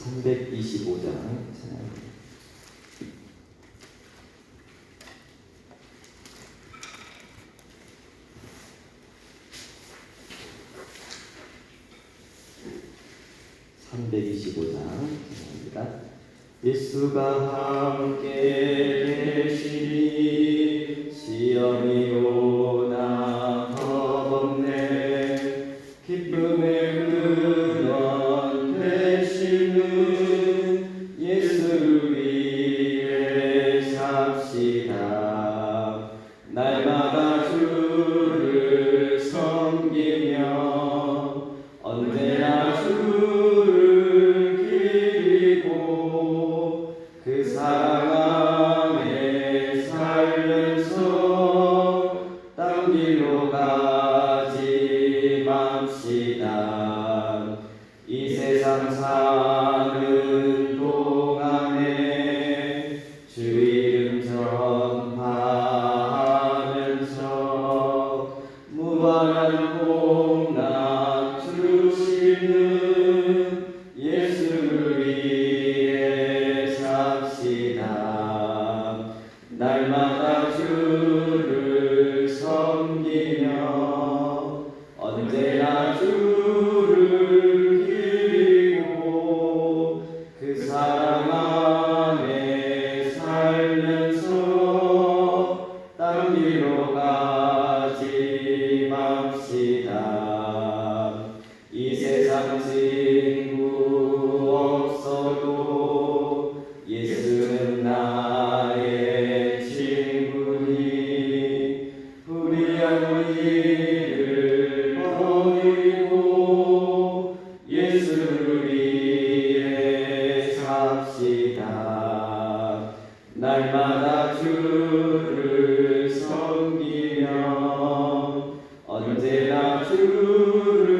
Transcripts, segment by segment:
325장 찬양합니다. 예수가 함께 계시니 시험이 오나 겁없네. 기쁨의 근원 되시는 예수를 위해 삽시다. 날마다 주를 섬기며 언제나 주를 기리고 그 사랑 안에 살면서 딴 길로 가지 맙시다. 이 세상 사는 동안에 주 이름 전파하면서 무한한 복락 주시는 예수를 위해 삽시다. 날마다 주를 섬기며 언제나 주를 기리고 그 사랑 안에 살면서 딴 길로 가지 맙시다. 이 세상 친구 없어도 예수는 나의 친구니 불의한 우리를 버리고 예수를 위해 삽시다. 날마다 주를 섬기며 언제나 주를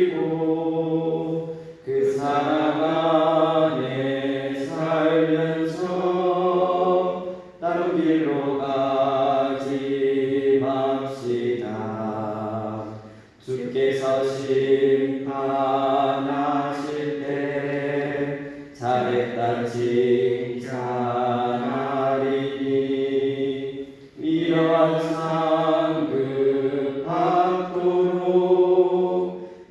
기리고 그 사랑 안에 살면서 다른 길로 가지 맙시다. 주께서 심판하실 때 잘했다 칭찬하리니 이러한 상급 받도록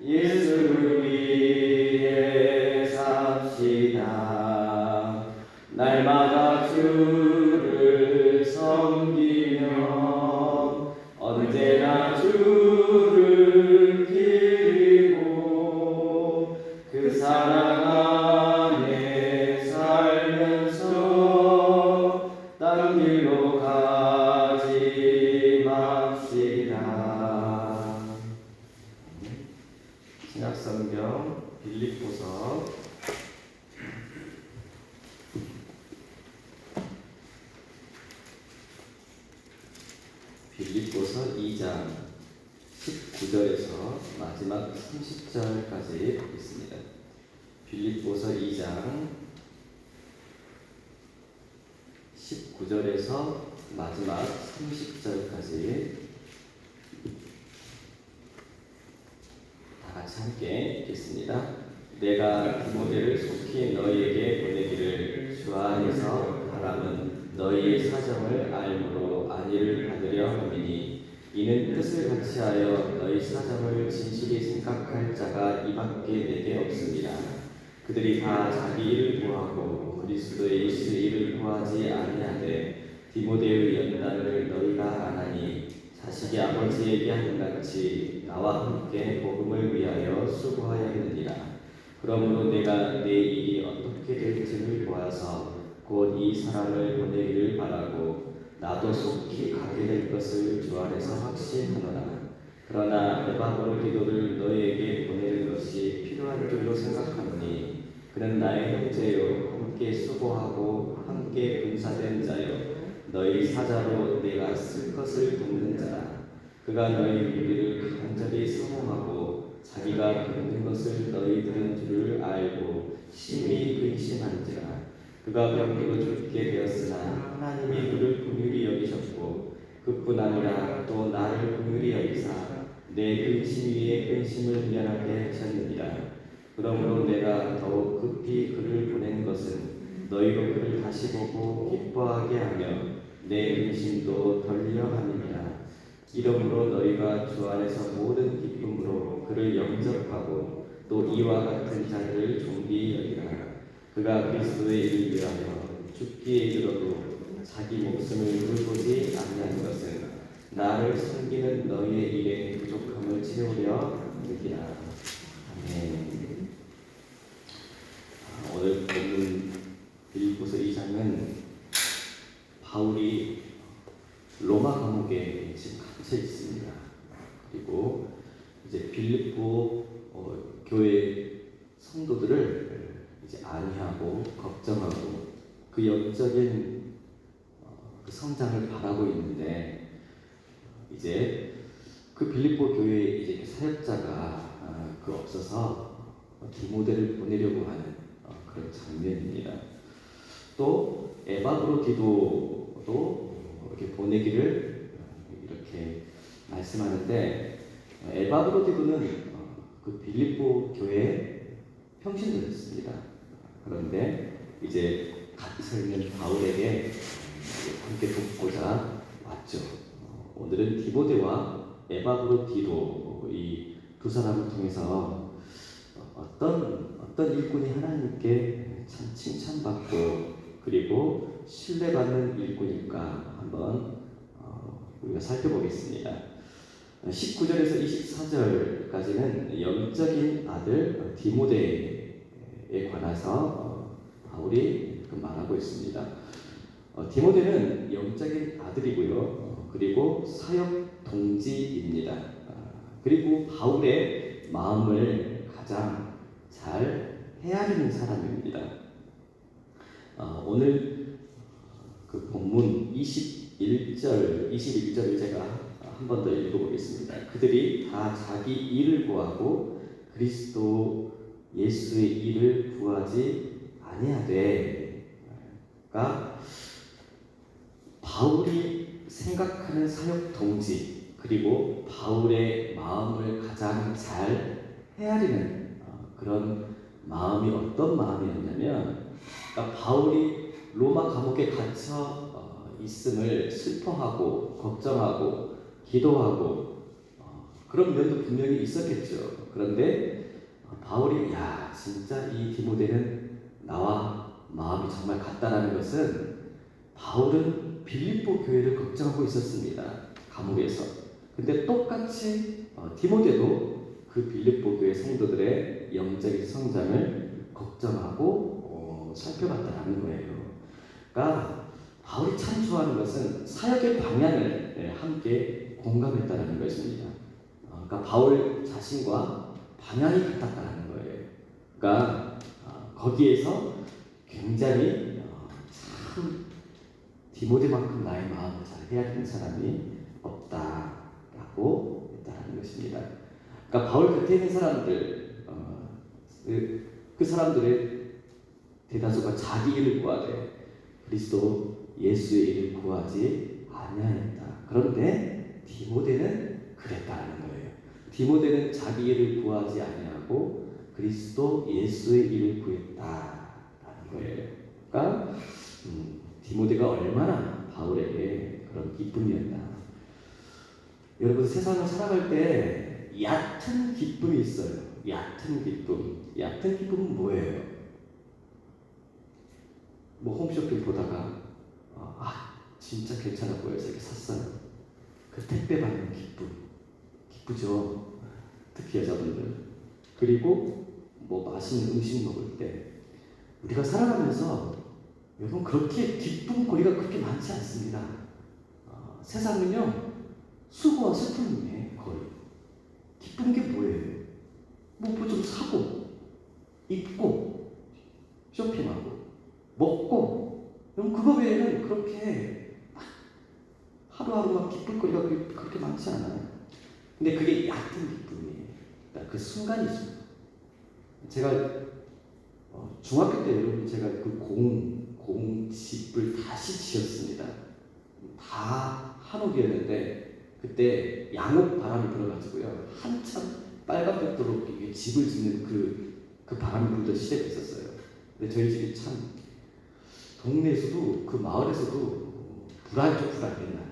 예수를 위해 삽시다. 날마다 주를 섬기며 언제나 주를 기리고 그 사랑 안에 살면서 다른 길로 가지 맙시다. 신약성경 빌립보서 2장 19절에서 마지막 30절까지 있습니다. 빌립보서 2장 19절에서 마지막 30절까지 다 같이 함께 읽겠습니다. 내가 디모데를 속히 너희에게 보내기를 주 안에서 바람은 너희의 사정을 알므로 안위를 받으려 함이니 이는 뜻을 같이하여 너희 사정을 진실히 생각할 자가 이밖에 내게 없습니다. 그들이 다 자기 일을 구하고 그리스도 예수 일을 구하지 아니하되 디모데의 연단을 너희가 안하니 자식이 아버지에게 하는 같이 나와 함께 복음을 위하여 수고하였느니라. 그러므로 내가 내 일이 어떻게 될지를 보아서 곧 이 사람을 보내기를 바라고 나도 속히 가게 될 것을 주 안에서 확신하노라. 그러나 에바브로디도를 너희에게 보내는 것이 필요한 줄로 생각하노니 그는 나의 형제요 함께 수고하고 함께 분사된 자요 너희 사자로 내가 쓸 것을 돕는 자라. 그가 너희 우리를 간절히 사모하고 자기가 겪는 것을 너희들은 줄을 알고 심히 근심한지라. 그가 병으로 죽게 되었으나 하나님이 그를 긍휼히 여기셨고 그뿐 아니라 또 나를 긍휼히 여기사 내 근심 위에 근심을 면하게 하셨느니라. 그러므로 내가 더욱 급히 그를 보낸 것은 너희로 그를 다시 보고 기뻐하게 하며 내 근심도 덜려 함이니라. 이러므로 너희가 주 안에서 모든 기쁨으로 그를 영접하고 또 이와 같은 자를 존귀히 여기라. 그가 그리스도의 일을 위하여 죽기에 이르러도 자기 목숨을 돌보지 아니한 것은 나를 섬기는 너희의 일의 부족함을 채우려 함이라. 아멘. 오늘 본문 빌립보서 2장은 바울이 로마 감옥에 지금 갇혀 있습니다. 그리고 이제 빌립보 교회 성도들을 이제 안위하고 걱정하고 그 영적인 그 성장을 바라고 있는데, 이제 그 빌립보 교회에 이제 사역자가 그 없어서 디모데를 보내려고 하는 그런 장면입니다. 또 에바브로디도도 이렇게 보내기를 이렇게 말씀하는데, 에바브로디도는 그 빌립보 교회의 평신도였습니다. 그런데 이제 같이 서 있는 바울에게 함께 돕고자 왔죠. 오늘은 디모데와 에바브로디도 이 두 사람을 통해서 어떤 일꾼이 하나님께 참 칭찬받고 그리고 신뢰받는 일꾼일까 한번 우리가 살펴보겠습니다. 19절에서 24절까지는 영적인 아들 디모데에 관해서 바울이 말하고 있습니다. 디모데는 영적인 아들이고요. 그리고 사역 동지입니다. 그리고 바울의 마음을 가장 잘 헤아리는 사람입니다. 오늘 그 본문 21절을 제가 한 번 더 읽어보겠습니다. 그들이 다 자기 일을 구하고 그리스도 예수의 일을 구하지 아니하되, 그러니까 바울이 생각하는 사역 동지 그리고 바울의 마음을 가장 잘 헤아리는 그런 마음이 어떤 마음이었냐면, 그러니까 바울이 로마 감옥에 갇혀 있음을 슬퍼하고 걱정하고 기도하고 그런 면도 분명히 있었겠죠. 그런데 바울이 진짜 이 디모데는 나와 마음이 정말 같다라는 것은, 바울은 빌립보 교회를 걱정하고 있었습니다. 감옥에서. 근데 똑같이 디모데도 그 빌립보 교회 성도들의 영적인 성장을 걱정하고 살펴봤다는 거예요. 그러니까 바울이 참 좋아하는 것은 사역의 방향을 함께 공감했다는 것입니다. 그러니까 바울 자신과 방향이 같았다는 거예요. 그러니까 거기에서 굉장히 참 디모데만큼 나의 마음을 잘 헤아리는 사람이 없다라고 했다는 것입니다. 그러니까 바울 곁에 있는 사람들, 그 사람들의 대다수가 자기 일을 구하되 그리스도 예수의 일을 구하지 아니하였다. 그런데 디모데는 그랬다는 거예요. 디모데는 자기 일을 구하지 아니하고 그리스도 예수의 일을 구했다라는 거예요. 그러니까 디모데가 얼마나 바울에게 그런 기쁨이었나. 여러분, 세상을 살아갈 때 얕은 기쁨이 있어요. 얕은 기쁨. 얕은 기쁨은 뭐예요? 홈쇼핑 보다가 진짜 괜찮아 보여서 이렇게 샀어요. 그 택배 받는 기쁨. 기쁘죠? 특히 여자분들. 그리고 맛있는 음식 먹을 때 우리가 살아가면서 여러분, 그렇게 기쁨거리가 그렇게 많지 않습니다. 세상은요, 수고와 슬픔이에요. 거의. 기쁜 게 뭐예요? 뭐 좀 사고, 입고, 쇼핑하고, 먹고, 그럼 그거 외에는 그렇게 하루하루가 기쁠 거리가 그렇게 많지 않아요. 근데 그게 얕은 기쁨이에요. 그러니까 그 순간이죠. 제가 중학교 때 여러분, 제가 그 공집을 다시 지었습니다. 다 한옥이었는데 그때 양옥 바람이 불어가지고요, 한참 빨간벽돌로 집을 짓는 그 그 바람이 불던 시대가 있었어요. 근데 저희 집이 참 동네에서도 그 마을에서도 불안했나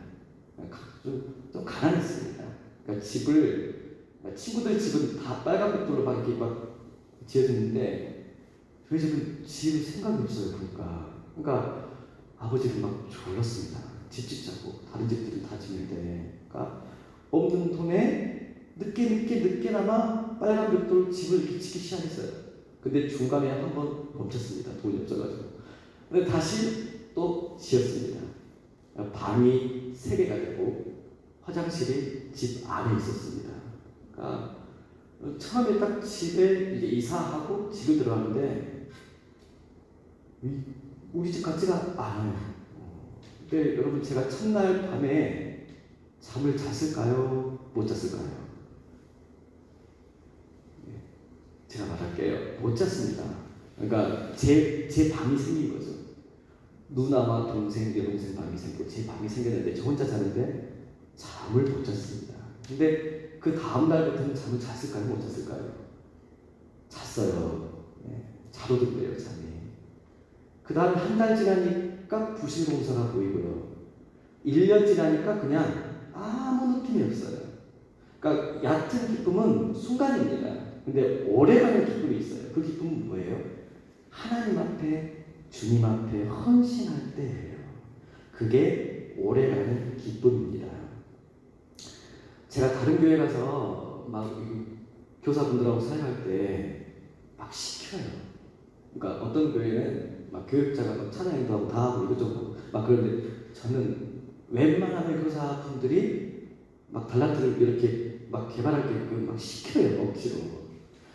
좀 가난했습니다. 그러니까 친구들 집은 다 빨간 벽돌로 막 이렇게 막 지어졌는데 저희 집은 지을 생각이 없어요. 그러니까 아버지를 막 졸랐습니다. 집 짓자고 다른 집들은 다 짓는데, 그러니까 없는 돈에 늦게나마 빨간 벽돌 집을 이렇게 짓기 시작했어요. 근데 중간에 한번 멈췄습니다. 돈이 없어가지고. 근데 다시 또 지었습니다. 방이 3개가 되고 화장실이 집 안에 있었습니다. 그러니까 처음에 딱 집에 이제 이사하고 집에 들어가는데 우리 집 같지가 않아요. 근데 여러분, 제가 첫날 밤에 잠을 잤을까요? 못 잤을까요? 제가 말할게요. 못 잤습니다. 그러니까 제 방이 생긴 거죠. 누나와 동생, 여동생 방이 생기고 제 방이 생겼는데 저 혼자 자는데 잠을 못 잤습니다. 근데 그 다음 날부터는 잠을 잤을까요? 못 잤을까요? 잤어요. 자도 들고요, 잠이. 그 다음 한 달 지나니까 부실공사가 보이고요. 1년 지나니까 그냥 아무 느낌이 없어요. 그러니까 얕은 기쁨은 순간입니다. 근데 오래가는 기쁨이 있어요. 그 기쁨은 뭐예요? 하나님 앞에, 주님 앞에 헌신할 때예요. 그게 오래가는 기쁨입니다. 제가 다른 교회 가서 막 교사분들하고 사역할 때 막 시켜요. 그러니까 어떤 교회는 막 교육자가 막 찬양도 하고 다 하고 이것저것 막 그런데 저는 웬만하면 교사분들이 막 달란트를 이렇게 막 개발할 때끔 막 시켜요, 억지로.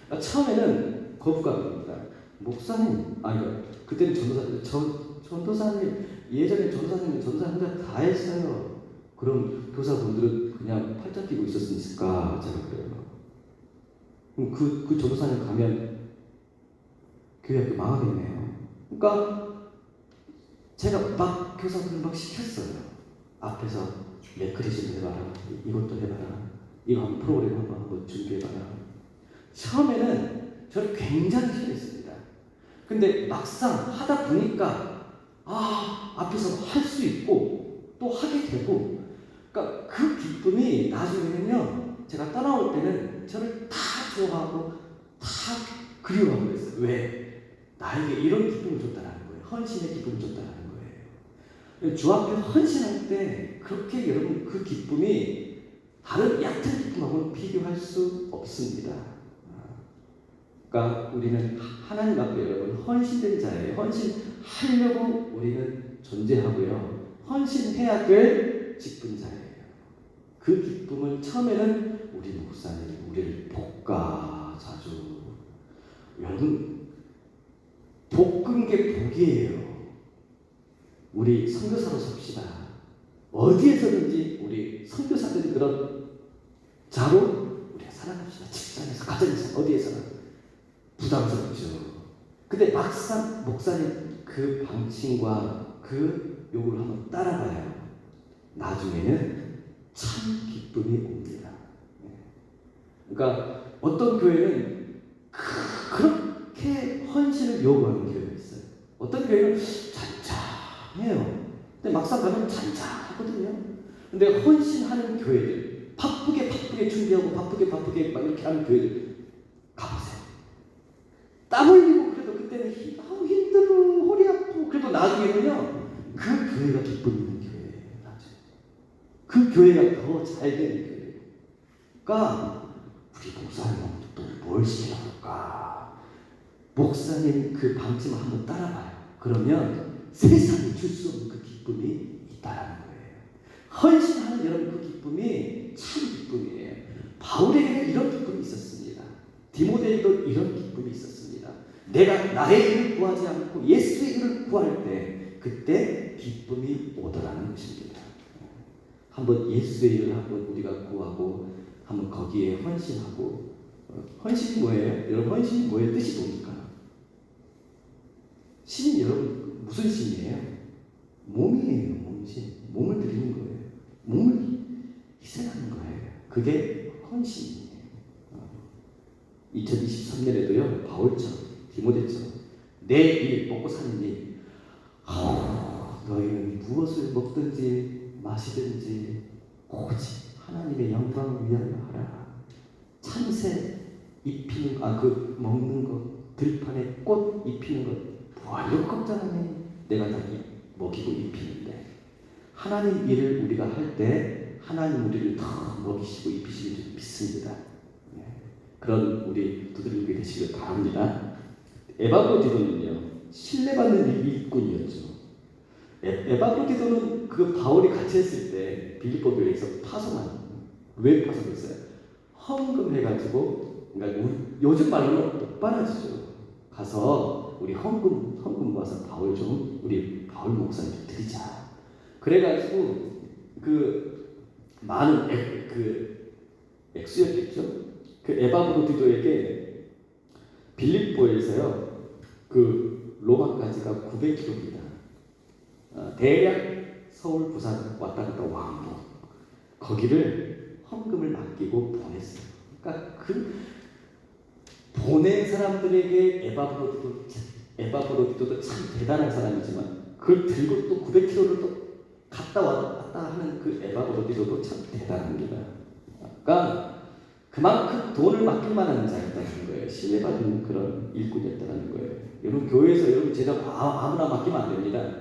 그러니까 처음에는 거부감입니다. 목사님, 그때는 전도사님, 예전에 전도사님 혼자 다 했어요. 그럼 교사분들은 그냥 팔짱 끼고 있었으니까 제가 그래요. 그럼 그 전도사님 가면 교회 학교 망하겠네요. 그러니까 제가 막 교사분들 막 시켰어요. 앞에서 레크레이션 해봐라, 이것도 해봐라, 이거 한번 프로그램 한번 준비해봐라. 처음에는 저를 굉장히 싫어했습니다. 근데 막상 하다 보니까 앞에서 할 수 있고 또 하게 되고, 그러니까 그 기쁨이 나중에는요, 제가 떠나올 때는 저를 다 좋아하고 다 그리워하고 그랬어요. 왜? 나에게 이런 기쁨을 줬다라는 거예요. 헌신의 기쁨을 줬다라는 거예요. 주 앞에 헌신할 때 그렇게 여러분 그 기쁨이 다른 얕은 기쁨하고는 비교할 수 없습니다. 그러니까 우리는 하나님 앞에 여러분 헌신된 자예요. 헌신하려고 우리는 존재하고요. 헌신해야 될 직분 자예요. 그 기쁨을 처음에는 우리 목사님 우리를 볶아 자주. 여러분, 볶은 게 복이에요. 우리 선교사로 삽시다. 어디에서든지 우리 선교사들이 그런 자로 우리가 살아갑시다. 직장에서, 가정에서, 어디에서나. 부담스럽죠. 근데 막상 목사님 그 방침과 그 요구를 한번 따라가요. 나중에는 참 기쁨이 옵니다. 그러니까 어떤 교회는 그렇게 헌신을 요구하는 교회가 있어요. 어떤 교회는 잔잔해요. 근데 막상 가면 잔잔하거든요. 근데 헌신하는 교회들, 바쁘게 준비하고 바쁘게 막 이렇게 하는 교회들 가보세요. 땀 흘리고 그래도 그때는 힘들어, 허리 아프고, 그래도 나중에는요 그 교회가 기쁨 있는 교회예요. 나중에 그 교회가 더 잘 되는 교회가. 우리 목사님은 또 뭘 시켜볼까? 목사님 그 방침을 한번 따라봐요. 그러면 세상이 줄 수 없는 그 기쁨이 있다라는 거예요. 헌신하는 여러분 그 기쁨이 참 기쁨이에요. 바울에게는 이런 기쁨이 있었습니다. 디모데에도 이런 기쁨이 있었습니다. 내가 나의 일을 구하지 않고 예수의 일을 구할 때 그때 기쁨이 오더라는 것입니다. 한번 예수의 일을 한번 우리가 구하고 한번 거기에 헌신하고. 헌신이 뭐예요? 여러분, 헌신이 뭐예요? 뜻이 뭡니까? 신이 여러분 무슨 신이에요? 몸이에요. 몸신. 몸을 드리는 거예요. 몸을 희생하는 거예요. 그게 헌신이에요. 2023년에도요 바울처럼 디모데처럼 내 일 먹고 사는 일 너희는 무엇을 먹든지 마시든지 오직 하나님의 영광을 위하여 하라. 참새 입히는 그 먹는 것 들판에 꽃 입히는 것 뭐하려 걱정하니 내가 다 먹이고 입히는데 하나님 일을 우리가 할 때 하나님 우리를 더 먹이시고 입히시는 줄 믿습니다. 그런 우리 두드리게 되시길 바랍니다. 에바브로디도는요 신뢰받는 일꾼이었죠. 에바브로디도는 그 바울이 같이 했을 때 빌립보 교회에서 왜 파송했어요? 헌금해가지고 그러니까 요즘 말로는 옥바라지죠. 가서 우리 헌금 모아서 우리 바울 목사님 좀 드리자. 그래가지고 그 많은 액수였겠죠. 그 에바브로디도에게 빌립보에서요 그 로마까지가 900km입니다. 대략 서울 부산 왔다 갔다 왕복 거기를 헌금을 맡기고 보냈어요. 그러니까 그 보낸 사람들에게 에바브로디도도 참 대단한 사람이지만 그걸 들고 또 900km를 또 갔다 왔다 하는 그 에바브로디도도 참 대단합니다. 그러니까 그만큼 돈을 맡길 만한 자였다는 거예요. 신뢰받는 그런 일꾼이었다는 거예요. 여러분 교회에서 여러분 제자 아무나 맡기면 안 됩니다.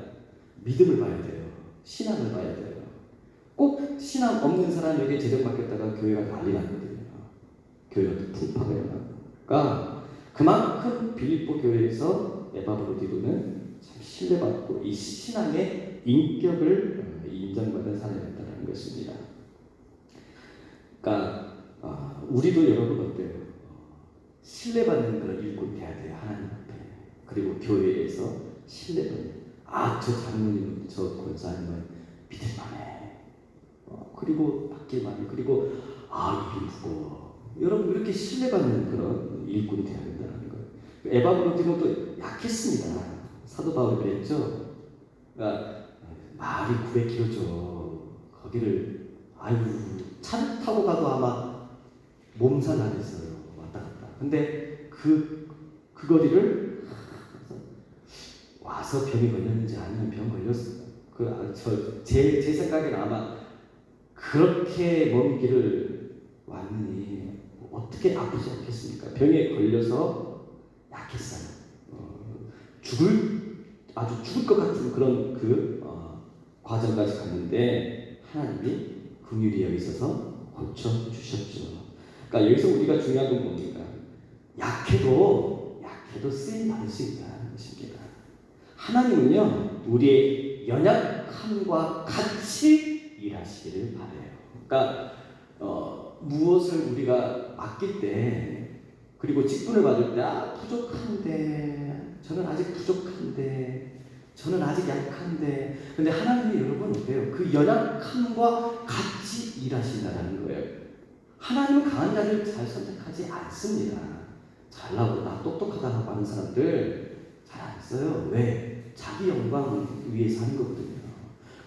믿음을 봐야 돼요. 신앙을 봐야 돼요. 꼭 신앙 없는 사람에게 재정 맡겼다가 교회가 난리 났거든요. 교회가 풍파가 일어나고. 그러니까 그만큼 빌립보 교회에서 에바브로디도는 참 신뢰받고 이 신앙의 인격을 인정받은 사람이었다는 것입니다. 그러니까 우리도 여러분 어때요? 신뢰받는 그런 일꾼 돼야 돼요. 하나님 앞에. 그리고 교회에서 신뢰받는 저 장로님은 저 권사님은 믿을만해. 그리고 받길만해. 그리고 입이 무거워. 여러분 이렇게 신뢰받는 그런 일꾼이 돼야 된다는 거예요. 에바브로디도도 약했습니다. 사도 바울이 그랬죠. 그러니까 말이 900km죠. 거기를 차를 타고 가도 아마 몸살 나겠어요. 왔다 갔다. 근데 그 거리를 와서 병이 걸렸는지 아니면 병 걸렸어요. 제 생각에는 아마 그렇게 먼 길을 왔느니 어떻게 아프지 않겠습니까? 병에 걸려서 약했어요. 죽을 것 같은 그런 과정까지 갔는데 하나님이 긍휼히 여기셔서 고쳐주셨죠. 그러니까 여기서 우리가 중요한 건 뭡니까? 약해도 쓰임 받을 수 있다는 것입니다. 하나님은요 우리의 연약함과 같이 일하시기를 바라요. 그러니까 무엇을 우리가 맡길 때 그리고 직분을 받을 때 부족한데 저는 아직 부족한데 저는 아직 약한데 근데 하나님이 여러분 어때요? 그 연약함과 같이 일하신다는 거예요. 하나님은 강한 자를 잘 선택하지 않습니다. 잘나고 나 똑똑하다고 하는 사람들 잘 안 써요. 왜? 자기 영광 위해서 하는 거거든요.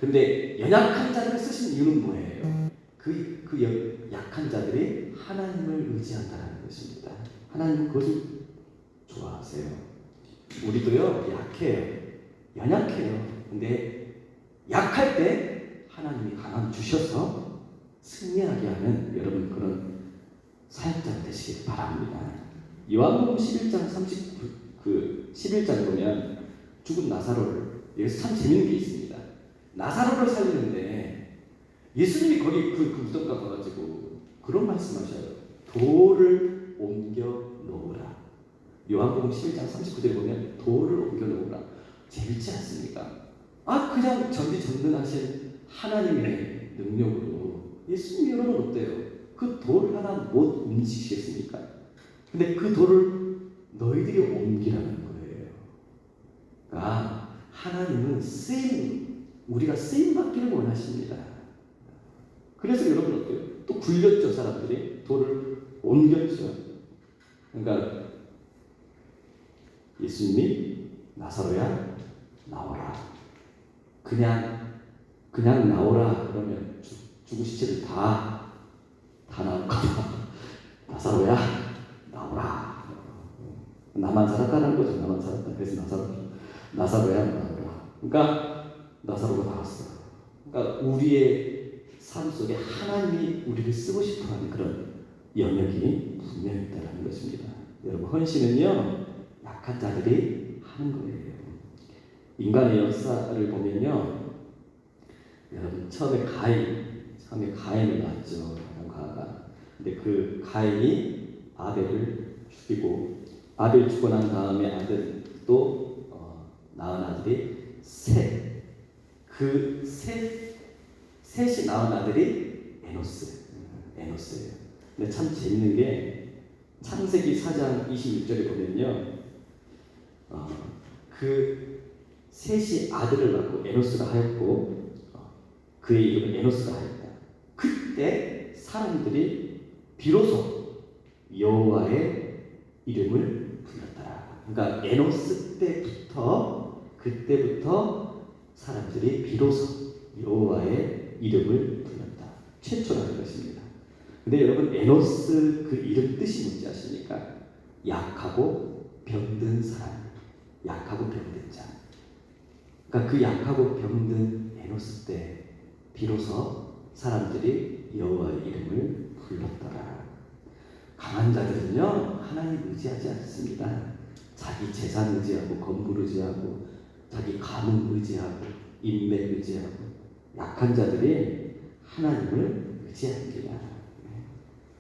근데 연약한 자를 쓰신 이유는 뭐예요? 그 약한 자들이 하나님을 의지한다는 것입니다. 하나님은 그것을 좋아하세요. 우리도요 약해요. 연약해요. 근데 약할 때 하나님이 강함 주셔서 승리하게 하는 여러분 그런 사역자가 되시길 바랍니다. 요한복음 11장 11장 보면 죽은 나사로를 여기서 참 재밌는 게 있습니다. 나사로를 살리는데 예수님이 거기 그 무덤 가가지고 그런 말씀하셔요. 돌을 옮겨 놓으라. 요한복음 11장 39절에 보면 돌을 옮겨 놓으라. 재밌지 않습니까? 그냥 전지전능하신 하나님의 능력으로 예수님 여러분 어때요? 그 돌 하나 못 움직이시겠습니까? 근데 그 돌을 너희들이 옮기라는 거예요. 하나님은 우리가 쓰임 받기를 원하십니다. 그래서 여러분 어때요? 또 굴렸죠. 사람들이 돌을 옮겼죠. 그러니까 예수님이 나사로야 나오라. 그냥 나오라 그러면 죽은 시체들 다 나올까 봐. 나사로야 나오라. 나만 살았다는 거죠. 나만 살았다. 그래서 나사로야 나오라. 그러니까 나사로가 나왔어. 그러니까 우리의 삶 속에 하나님이 우리를 쓰고 싶어하는 그런 영역이 분명히 있다는 것입니다. 여러분, 헌신은요 약한 자들이 하는 거예요. 인간의 역사를 보면요, 여러분 처음에 가인을 낳았죠. 아담과. 근데 그 가인이 아벨을 죽이고, 아벨 죽고 난 다음에 아들 또 낳은 아들이 셋. 그 셋이 낳은 아들이 에노스예요. 근데 참 재밌는 게 창세기 4장 26절에 보면요, 그 셋이 아들을 낳고 에노스가 하였고, 그의 이름은 에노스가 하였다. 그때 사람들이 비로소 여호와의 이름을 불렀더라. 그러니까 에노스 그때부터 사람들이 비로소 여호와의 이름을 불렀다. 최초라는 것입니다. 근데 여러분, 에노스 그 이름 뜻이 뭔지 아십니까? 약하고 병든 사람, 약하고 병든 자. 그러니까 그 약하고 병든 에노스 때 비로소 사람들이 여호와의 이름을 불렀더라. 강한 자들은요 하나님 의지하지 않습니다. 자기 재산 의지하고, 건물 의지하고, 자기 가문 의지하고, 인맥 의지하고. 약한 자들이 하나님을 의지합니다.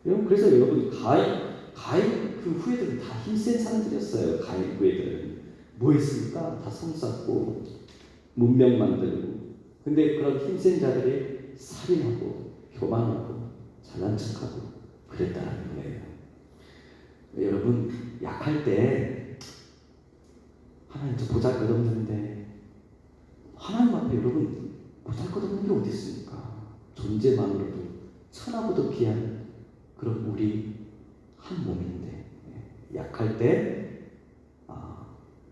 그래서 여러분, 가인 그 후예들은 다 힘센 사람들이었어요. 가인 후예들은 뭐 했습니까? 다 성 쌓고 문명 만들고. 근데 그런 힘센 자들이 살인하고 교만하고 잘난 척하고 그랬다는 거예요. 여러분, 약할 때 하나님 저 보잘것없는데, 하나님 앞에 여러분 보잘것없는 게 어디 있습니까? 존재만으로도 천하보다 귀한 그런 우리 한 몸인데, 약할 때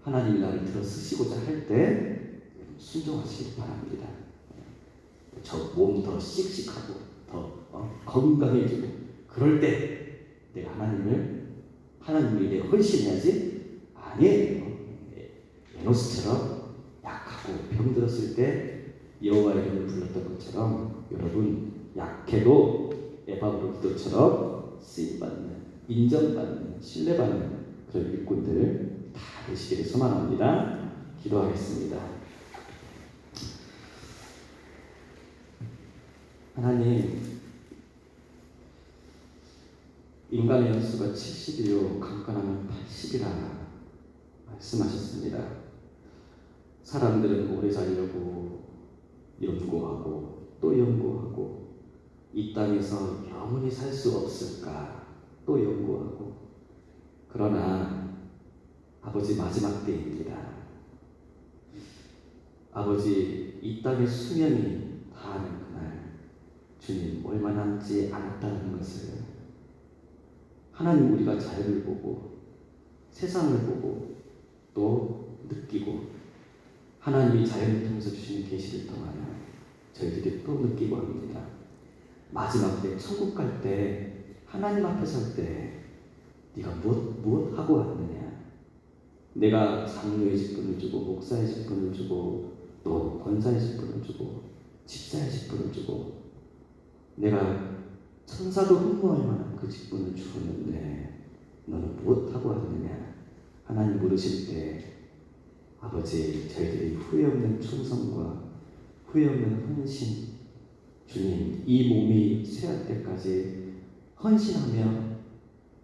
하나님이 나를 들어 쓰시고자 할 때 순종하시기 바랍니다. 저 몸 더 씩씩하고 더 건강해지고 그럴 때 내가 하나님을 위해 헌신해야지. 아니에요. 에노스처럼 약하고 병들었을 때 여호와의 이름을 불렀던 것처럼 여러분, 약해도 에바브로 기도처럼 쓰임받는, 인정받는, 신뢰받는 그런 일꾼들 다 되시기를 소망합니다. 기도하겠습니다. 하나님, 인간의 연수가 70이요 강건하면 80이라 말씀하셨습니다. 사람들은 오래 살려고 연구하고 또 연구하고, 이 땅에서 영원히 살 수 없을까 또 연구하고. 그러나 아버지, 마지막 때입니다. 아버지, 이 땅의 수명이 다하는 그날 주님 얼마 남지 않았다는 것을 하나님, 우리가 자연을 보고 세상을 보고 또 느끼고, 하나님이 자연을 통해서 주시는 계시를 통하여 저희들이 또 느끼고 합니다. 마지막 때 천국 갈 때 하나님 앞에 설 때 네가 무엇 하고 왔느냐? 내가 장로의 직분을 주고, 목사의 직분을 주고, 또 권사의 직분을 주고, 집사의 직분을 주고, 내가 천사도 흠모할 만한 그 직분을 주었는데 너는 무엇하고 왔느냐? 하나님 물으실 때 아버지, 저희들이 후회 없는 충성과 후회 없는 헌신, 주님, 이 몸이 쇠할 때까지 헌신하며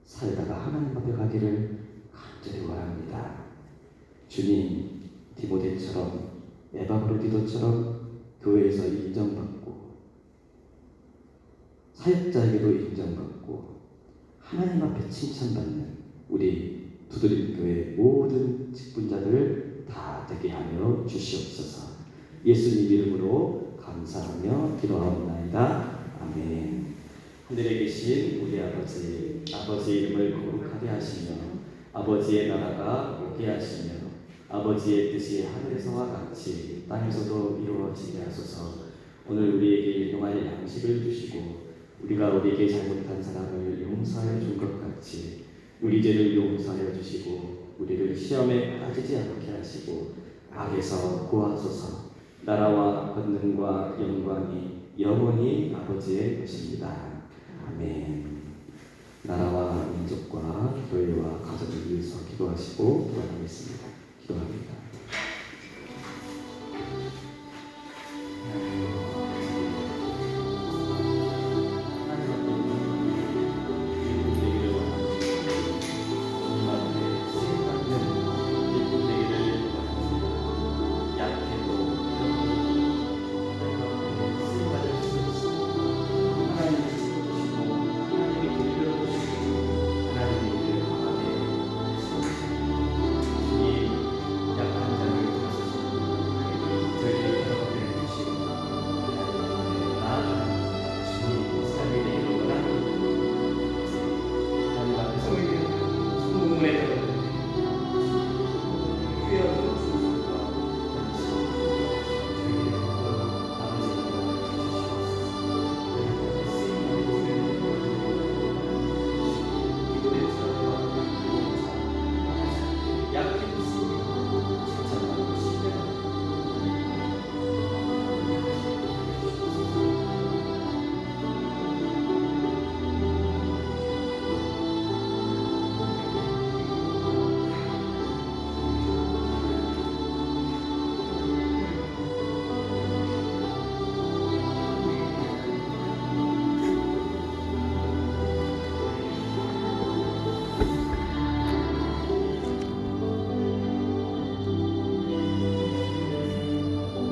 살다가 하나님 앞에 가기를 간절히 원합니다. 주님, 디모데처럼, 에바브로디도처럼 교회에서 인정받고, 사역자에게도 인정받고, 하나님 앞에 칭찬받는 우리 두드림 교회 모든 직분자들을 다 되게 하여 주시옵소서. 예수님 이름으로 감사하며 기도하옵나이다. 아멘. 하늘에 계신 우리 아버지, 아버지 이름을 거룩하게 하시며 아버지의 나라가 오게 하시며 아버지의 뜻이 하늘에서와 같이 땅에서도 이루어지게 하소서. 오늘 우리에게 일용할 양식을 주시고, 우리가 우리에게 잘못한 사람을 용서하여 준 것 같이 우리 죄를 용서하여 주시고, 우리를 시험에 빠지지 않게 하시고 악에서 구하소서. 나라와 권능과 영광이 영원히 아버지의 것입니다. 아멘. 나라와 민족과 교회와 가족을 위해서 기도하시고 기도하겠습니다.